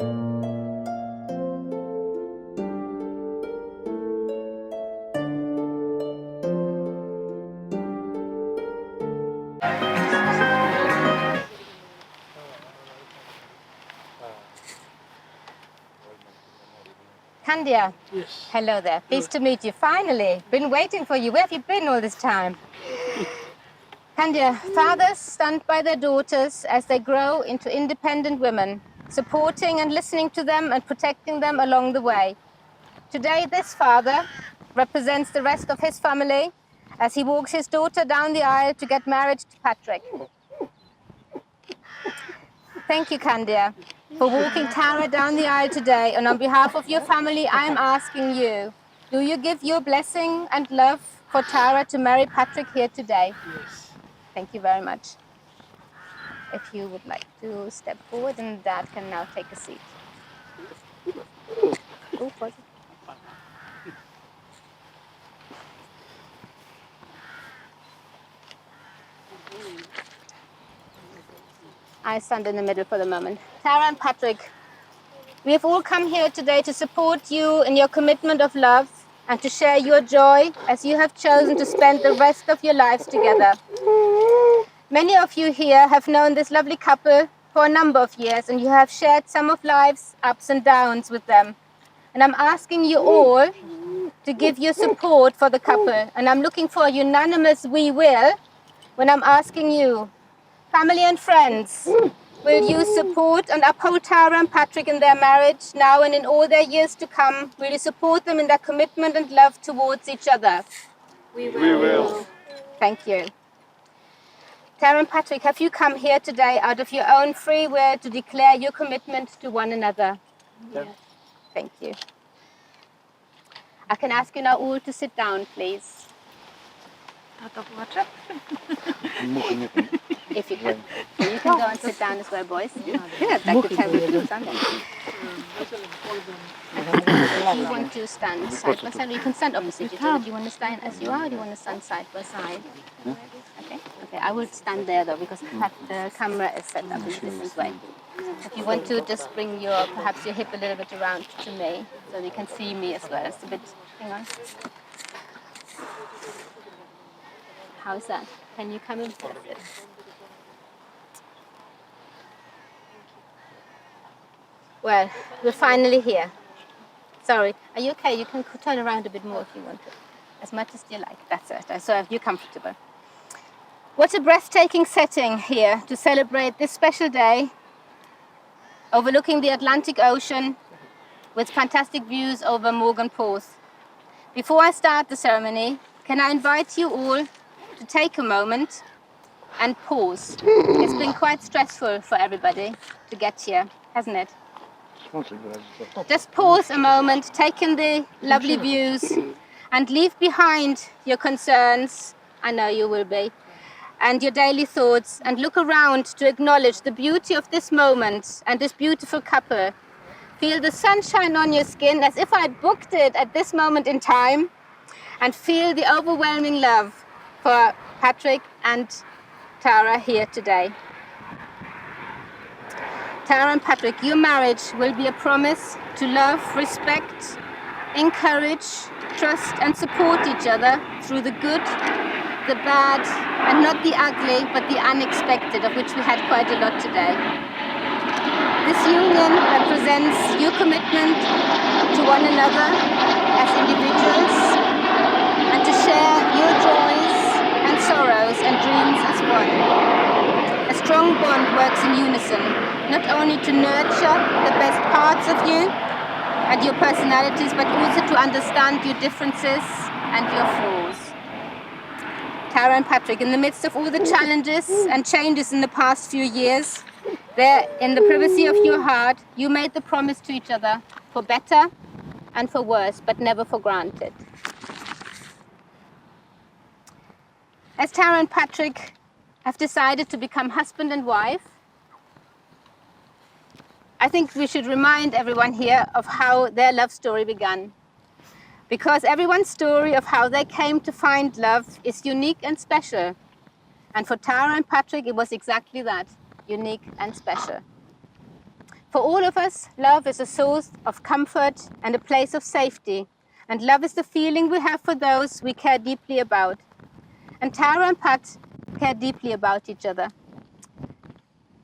Candia. Yes. Hello there. Pleased to meet you. Finally. Been waiting for you. Where have you been all this time? Candia, fathers stand by their daughters as they grow into independent women, supporting and listening to them and protecting them along the way. Today, this father represents the rest of his family as he walks his daughter down the aisle to get married to Patryk. Thank you, Candia, for walking Tara down the aisle today. And on behalf of your family, I am asking you, do you give your blessing and love for Tara to marry Patryk here today? Yes. Thank you very much. If you would like to step forward, and Dad can now take a seat. Oh, pause it. I stand in the middle for the moment. Tara and Patryk, we have all come here today to support you in your commitment of love and to share your joy as you have chosen to spend the rest of your lives together. Many of you here have known this lovely couple for a number of years, and you have shared some of life's ups and downs with them. And I'm asking you all to give your support for the couple, and I'm looking for a unanimous we will when I'm asking you, family and friends, will you support and uphold Tara and Patryk in their marriage now and in all their years to come? Will you support them in their commitment and love towards each other? We will. Thank you. Tara and Patryk, have you come here today out of your own free will to declare your commitment to one another? Yes. Thank you. I can ask you now all to sit down, please. Out of water? If you can. You can go and sit down as well, boys. Yeah, I'd like to tell you to stand there. If you want to stand side by side, you can stand opposite each other. Do you want to stand as you are, or do you want to stand side by side? Okay. Okay. I will stand there though because the camera is set up in a different way. If you want to just bring perhaps your hip a little bit around to me so you can see me as well. It's a bit. Hang on. How's that? Can you come in? Well, we're finally here. Sorry, are you okay? You can turn around a bit more if you want to. As much as you like. That's it. So you're comfortable. What a breathtaking setting here to celebrate this special day, overlooking the Atlantic Ocean with fantastic views over Mawgan Porth. Before I start the ceremony, can I invite you all to take a moment and pause. It's been quite stressful for everybody to get here, hasn't it? Just pause a moment, take in the lovely views, and leave behind your concerns, I know you will be, and your daily thoughts, and look around to acknowledge the beauty of this moment and this beautiful couple. Feel the sunshine on your skin as if I'd booked it at this moment in time, and feel the overwhelming love for Patryk and Tara here today. Tara and Patryk, your marriage will be a promise to love, respect, encourage, trust and support each other through the good, the bad, and not the ugly, but the unexpected, of which we had quite a lot today. This union represents your commitment to one another as individuals and to share your joys and sorrows and dreams as one. A strong bond works in unison, not only to nurture the best parts of you and your personalities, but also to understand your differences and your flaws. Tara and Patryk, in the midst of all the challenges and changes in the past few years, there in the privacy of your heart, you made the promise to each other for better and for worse, but never for granted. As Tara and Patryk have decided to become husband and wife, I think we should remind everyone here of how their love story began. Because everyone's story of how they came to find love is unique and special. And for Tara and Patryk, it was exactly that, unique and special. For all of us, love is a source of comfort and a place of safety. And love is the feeling we have for those we care deeply about. And Tara and Pat care deeply about each other.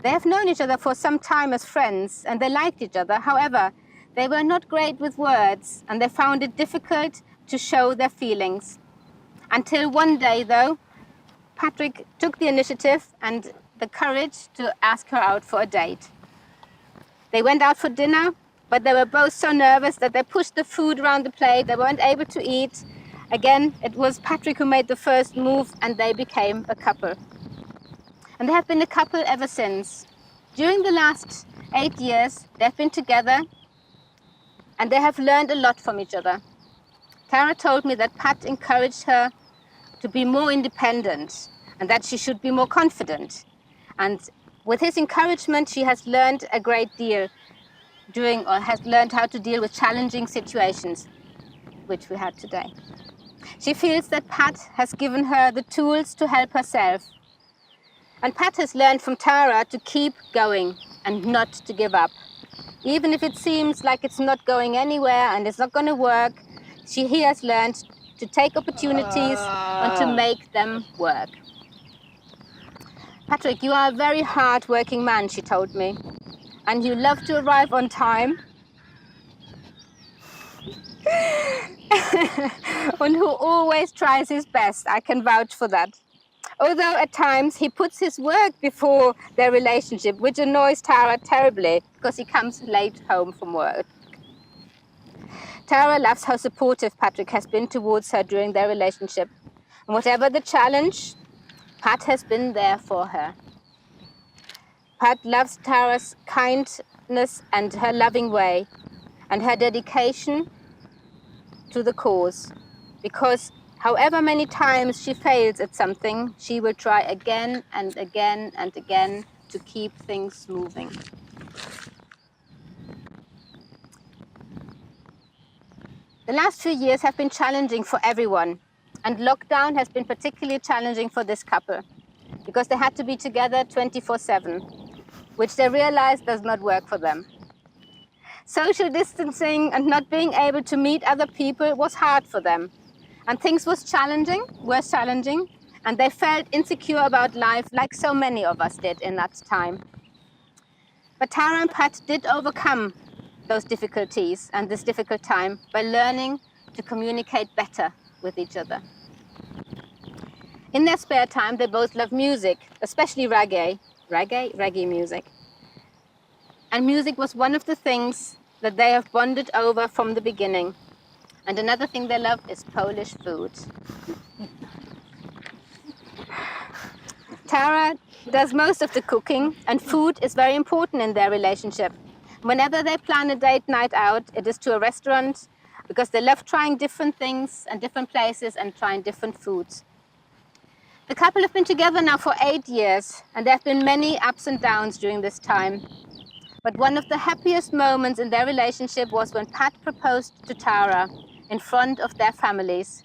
They have known each other for some time as friends, and they liked each other. However, they were not great with words, and they found it difficult to show their feelings. Until one day, though, Patryk took the initiative and the courage to ask her out for a date. They went out for dinner, but they were both so nervous that they pushed the food around the plate. They weren't able to eat. Again, it was Patryk who made the first move, and they became a couple. And they have been a couple ever since. During the last 8 years, they've been together, and they have learned a lot from each other. Tara told me that Pat encouraged her to be more independent and that she should be more confident. And with his encouragement, she has learned a great deal has learned how to deal with challenging situations, which we had today. She feels that Pat has given her the tools to help herself. And Pat has learned from Tara to keep going and not to give up. Even if it seems like it's not going anywhere and it's not going to work, he has learned to take opportunities and to make them work. Patryk, you are a very hard-working man, she told me, and you love to arrive on time and who always tries his best. I can vouch for that. Although at times he puts his work before their relationship, which annoys Tara terribly because he comes late home from work. Tara loves how supportive Patryk has been towards her during their relationship. And whatever the challenge, Pat has been there for her. Pat loves Tara's kindness and her loving way and her dedication to the cause, because however many times she fails at something, she will try again and again and again to keep things moving. The last few years have been challenging for everyone, and lockdown has been particularly challenging for this couple because they had to be together 24/7, which they realized does not work for them. Social distancing and not being able to meet other people was hard for them, and things were challenging, and they felt insecure about life like so many of us did in that time. But Tara and Pat did overcome those difficulties and this difficult time by learning to communicate better with each other. In their spare time, they both love music, especially reggae music. And music was one of the things that they have bonded over from the beginning. And another thing they love is Polish food. Tara does most of the cooking, and food is very important in their relationship. Whenever they plan a date night out, it is to a restaurant because they love trying different things and different places and trying different foods. The couple have been together now for 8 years, and there have been many ups and downs during this time. But one of the happiest moments in their relationship was when Pat proposed to Tara in front of their families.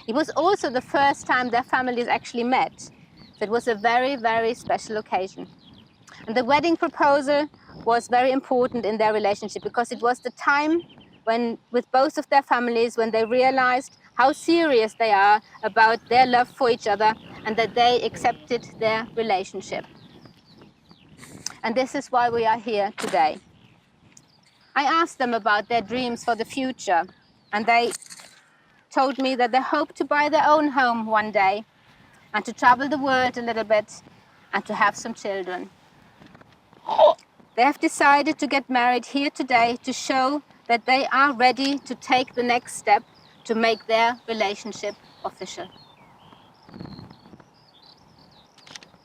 It was also the first time their families actually met. So it was a very, very special occasion. And the wedding proposal was very important in their relationship because it was the time when, with both of their families, when they realized how serious they are about their love for each other and that they accepted their relationship. And this is why we are here today. I asked them about their dreams for the future, and they told me that they hope to buy their own home one day and to travel the world a little bit and to have some children. They have decided to get married here today to show that they are ready to take the next step to make their relationship official.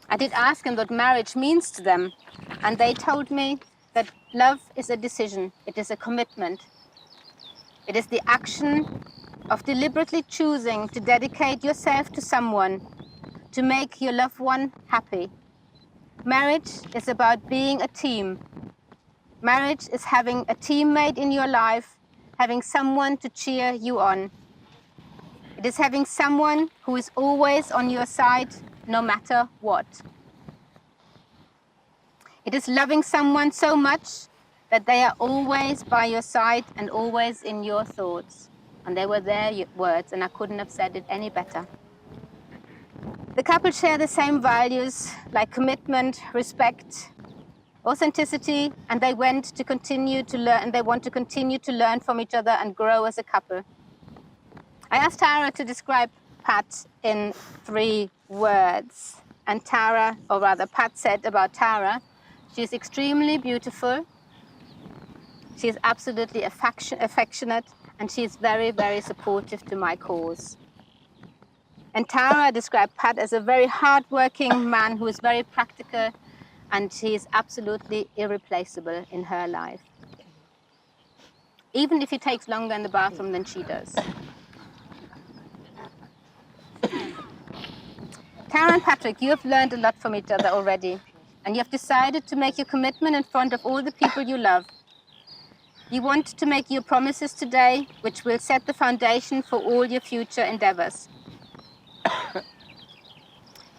I did ask them what marriage means to them, and they told me that love is a decision, it is a commitment. It is the action of deliberately choosing to dedicate yourself to someone, to make your loved one happy. Marriage is about being a team. Marriage is having a teammate in your life, having someone to cheer you on. It is having someone who is always on your side, no matter what. It is loving someone so much that they are always by your side and always in your thoughts. And they were their words, and I couldn't have said it any better. The couple share the same values like commitment, respect, authenticity, and they want to continue to learn from each other and grow as a couple. I asked Tara to describe Pat in 3 words. And Pat said about Tara, she's extremely beautiful, she's absolutely affectionate, and she's very, very supportive to my cause. And Tara described Pat as a very hardworking man who is very practical, and he is absolutely irreplaceable in her life. Even if he takes longer in the bathroom than she does. Tara and Patryk, you have learned a lot from each other already, and you have decided to make your commitment in front of all the people you love. You want to make your promises today, which will set the foundation for all your future endeavors.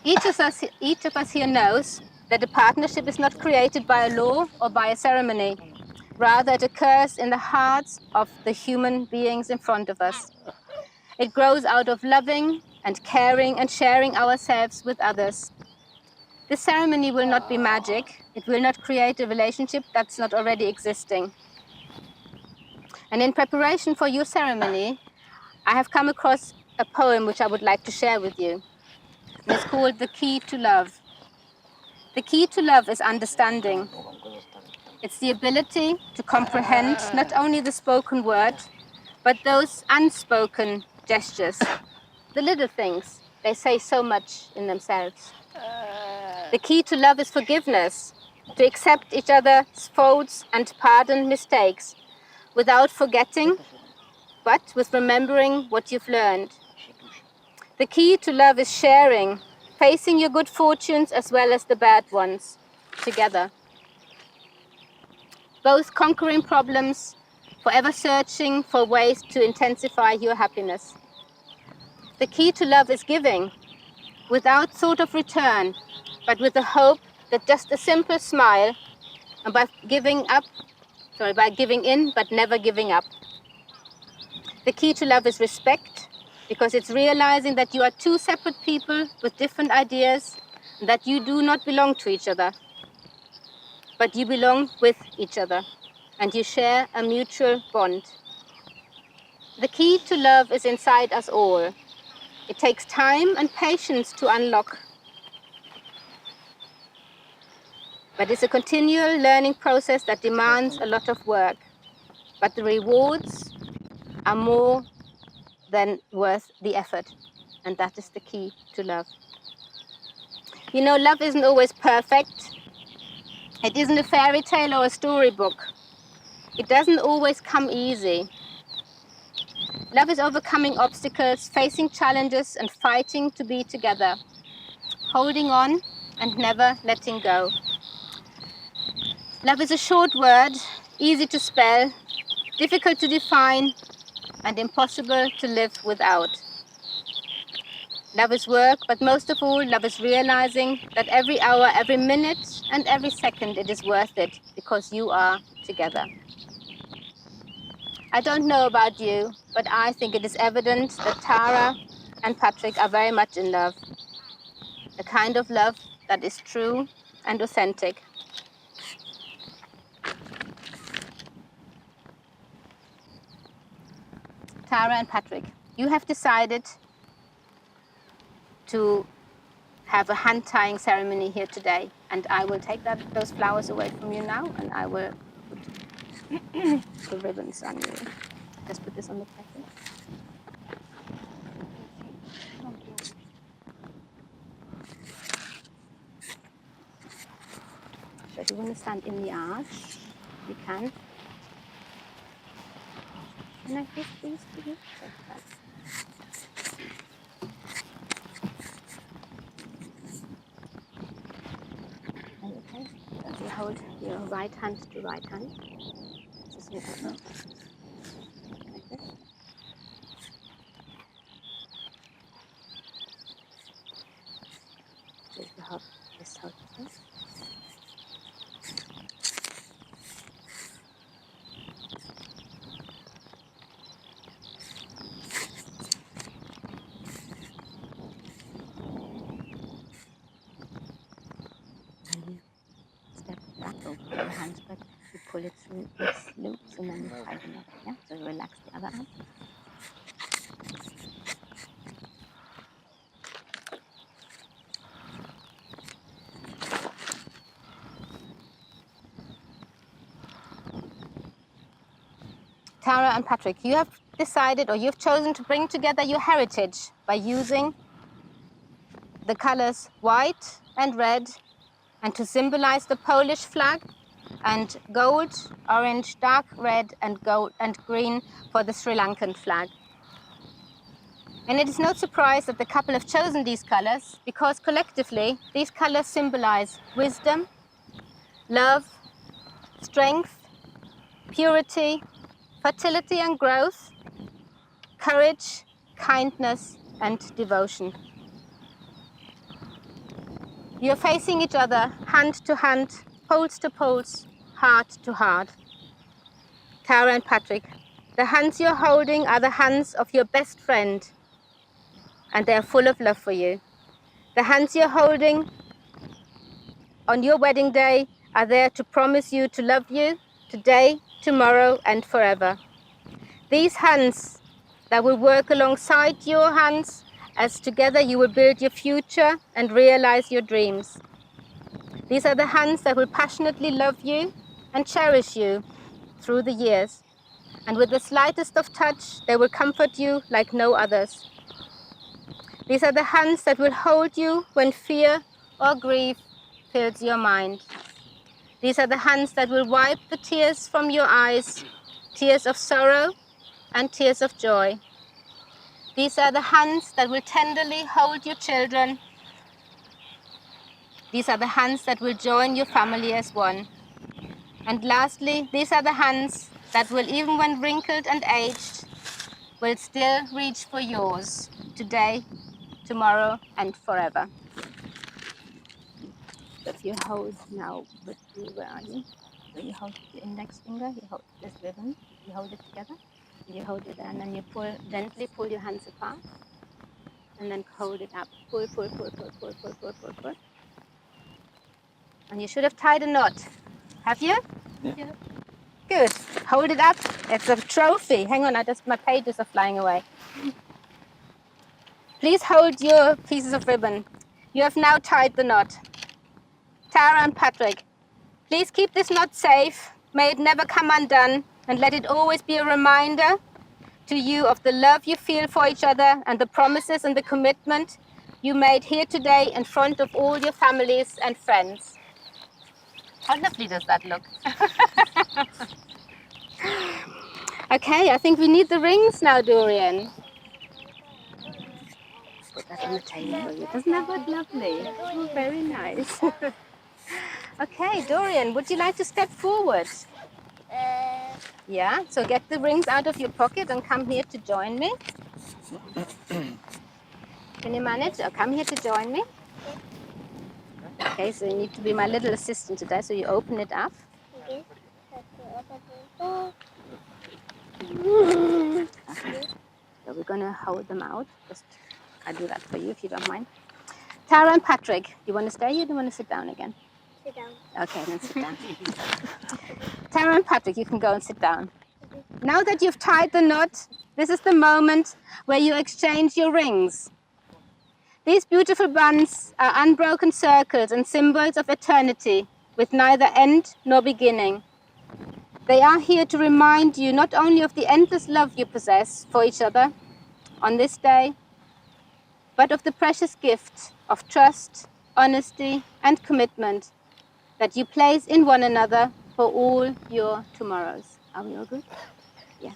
Each of us here knows that a partnership is not created by a law or by a ceremony. Rather, it occurs in the hearts of the human beings in front of us. It grows out of loving and caring and sharing ourselves with others. This ceremony will not be magic. It will not create a relationship that's not already existing. And in preparation for your ceremony, I have come across a poem which I would like to share with you. And it's called The Key to Love. The key to love is understanding. It's the ability to comprehend not only the spoken word, but those unspoken gestures, the little things. They say so much in themselves. The key to love is forgiveness, to accept each other's faults and pardon mistakes without forgetting, but with remembering what you've learned. The key to love is sharing, facing your good fortunes as well as the bad ones together. Both conquering problems, forever searching for ways to intensify your happiness. The key to love is giving, without thought of return, but with the hope that just a simple smile, and by giving in, but never giving up. The key to love is respect, because it's realizing that you are 2 separate people with different ideas, and that you do not belong to each other, but you belong with each other, and you share a mutual bond. The key to love is inside us all. It takes time and patience to unlock, but it's a continual learning process that demands a lot of work. But the rewards are more than worth the effort, and that is the key to love. You know, love isn't always perfect. It isn't a fairy tale or a storybook. It doesn't always come easy. Love is overcoming obstacles, facing challenges, and fighting to be together, holding on and never letting go. Love is a short word, easy to spell, difficult to define, and impossible to live without. Love is work, but most of all, love is realizing that every hour, every minute, and every second it is worth it because you are together. I don't know about you, but I think it is evident that Tara and Patryk are very much in love. A kind of love that is true and authentic. Tara and Patryk, you have decided to have a hand-tying ceremony here today, and I will take those flowers away from you now, and I will put the ribbons on you. Just put this on the packet. So if you want to stand in the arch, you can. Can I give these to you? Okay. So you hold your right hand to right hand. Just like this. Just hold this. pull it through its loops and then you tie the knot. Yeah, so relax the other arm. Tara and Patryk, you have decided or you've chosen to bring together your heritage by using the colors white and red, and to symbolize the Polish flag, and gold, orange, dark red, and gold and green for the Sri Lankan flag. And it is no surprise that the couple have chosen these colors, because collectively these colors symbolize wisdom, love, strength, purity, fertility and growth, courage, kindness, and devotion. You are facing each other, hand to hand, poles to poles, heart to heart. Tara and Patryk, the hands you're holding are the hands of your best friend, and they are full of love for you. The hands you're holding on your wedding day are there to promise you to love you today, tomorrow, and forever. These hands that will work alongside your hands, as together you will build your future and realize your dreams. These are the hands that will passionately love you and cherish you through the years. And with the slightest of touch, they will comfort you like no others. These are the hands that will hold you when fear or grief fills your mind. These are the hands that will wipe the tears from your eyes, tears of sorrow and tears of joy. These are the hands that will tenderly hold your children. These are the hands that will join your family as one. And lastly, these are the hands that will, even when wrinkled and aged, will still reach for yours today, tomorrow, and forever. So if you hold now with you, where are you? So you hold with your index finger, you hold this ribbon, you hold it together, and you hold it, and then you pull, gently pull your hands apart, and then hold it up. Pull, pull, pull, pull, pull, pull, pull, pull, pull. And you should have tied a knot. Have you? Yeah. Good. Hold it up. It's a trophy. Hang on, my pages are flying away. Please hold your pieces of ribbon. You have now tied the knot. Tara and Patryk, please keep this knot safe. May it never come undone, and let it always be a reminder to you of the love you feel for each other and the promises and the commitment you made here today in front of all your families and friends. How lovely does that look? Okay, I think we need the rings now, Dorian. Put that on the table for you. Doesn't that look lovely? Oh, very nice. Okay, Dorian, would you like to step forward? Yeah, so get the rings out of your pocket and come here to join me. Can you manage? Oh, come here to join me. Okay, so you need to be my little assistant today, so you open it up. Okay. So we're going to hold them out. I'll do that for you if you don't mind. Tara and Patryk, do you want to stay here or do you want to sit down again? Sit down. Okay, then sit down. Tara and Patryk, you can go and sit down. Now that you've tied the knot, this is the moment where you exchange your rings. These beautiful bands are unbroken circles and symbols of eternity, with neither end nor beginning. They are here to remind you not only of the endless love you possess for each other on this day, but of the precious gift of trust, honesty, and commitment that you place in one another for all your tomorrows. Are we all good? Yeah.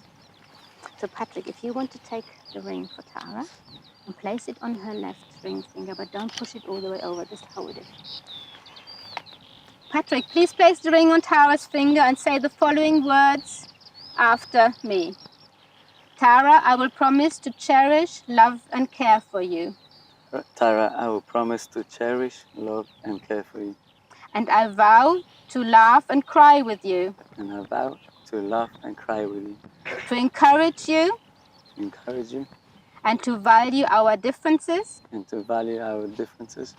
So Patryk, if you want to take the ring for Tara and place it on her left ring finger, but don't push it all the way over, just hold it. Patryk, please place the ring on Tara's finger and say the following words after me. Tara, I will promise to cherish, love, and care for you. Tara, I will promise to cherish, love, and care for you. And I vow to laugh and cry with you. And I vow to laugh and cry with you. To encourage you. To encourage you. And to value our differences. And to value our differences.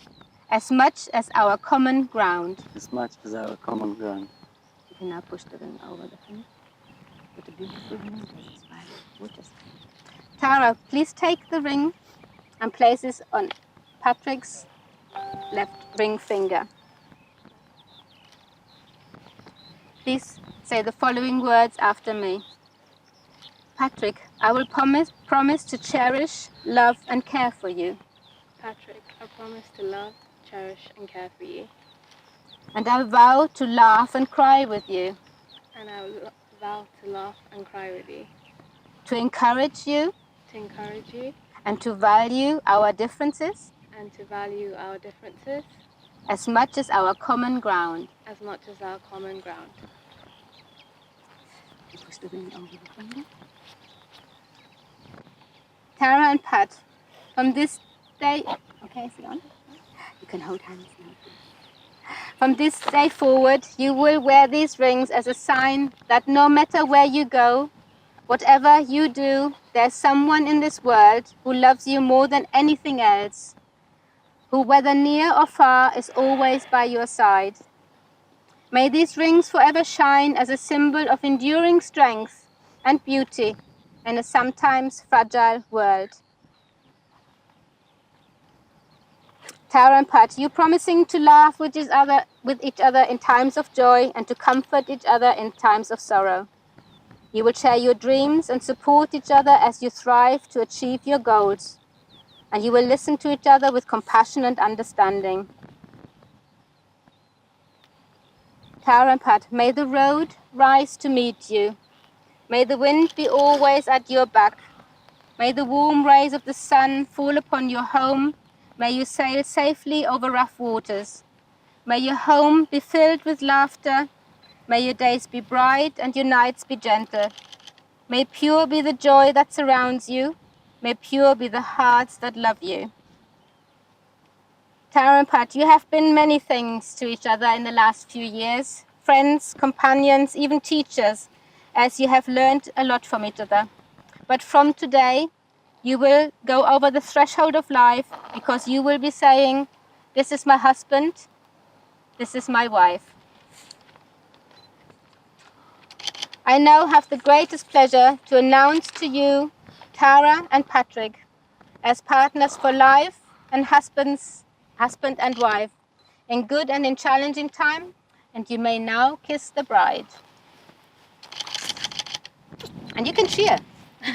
As much as our common ground. As much as our common ground. can now push the ring over the finger. What a beautiful ring it is. Wow, gorgeous. Tara, please take the ring and place it on Patryk's left ring finger. Please say the following words after me. Patryk, I will promise to cherish, love and care for you. Patryk, I promise to love, cherish, and care for you. And I vow to laugh and cry with you. And I will vow to laugh and cry with you. To encourage you. To encourage you. And to value our differences. And to value our differences. As much as our common ground. As much as our common ground. Push the ring over the finger. Tara and Pat, from this day... Okay, is it on? You can hold hands now. From this day forward, you will wear these rings as a sign that no matter where you go, whatever you do, there's someone in this world who loves you more than anything else, who, whether near or far, is always by your side. May these rings forever shine as a symbol of enduring strength and beauty in a sometimes fragile world. Tara and Pat, you promising to laugh with each other in times of joy and to comfort each other in times of sorrow. You will share your dreams and support each other as you strive to achieve your goals. And you will listen to each other with compassion and understanding. Tara and Pat, may the road rise to meet you. May the wind be always at your back. May the warm rays of the sun fall upon your home. May you sail safely over rough waters. May your home be filled with laughter. May your days be bright and your nights be gentle. May pure be the joy that surrounds you. May pure be the hearts that love you. Tara and Pat, you have been many things to each other in the last few years. Friends, companions, even teachers, as you have learned a lot from each other. But from today, you will go over the threshold of life because you will be saying, this is my husband, this is my wife. I now have the greatest pleasure to announce to you Tara and Patryk as partners for life and husband and wife in good and in challenging time, and you may now kiss the bride. And you can cheer. You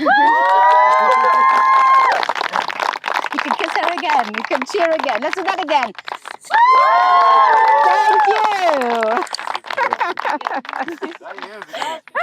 can kiss her again. You can cheer again. Let's do that again. Thank you.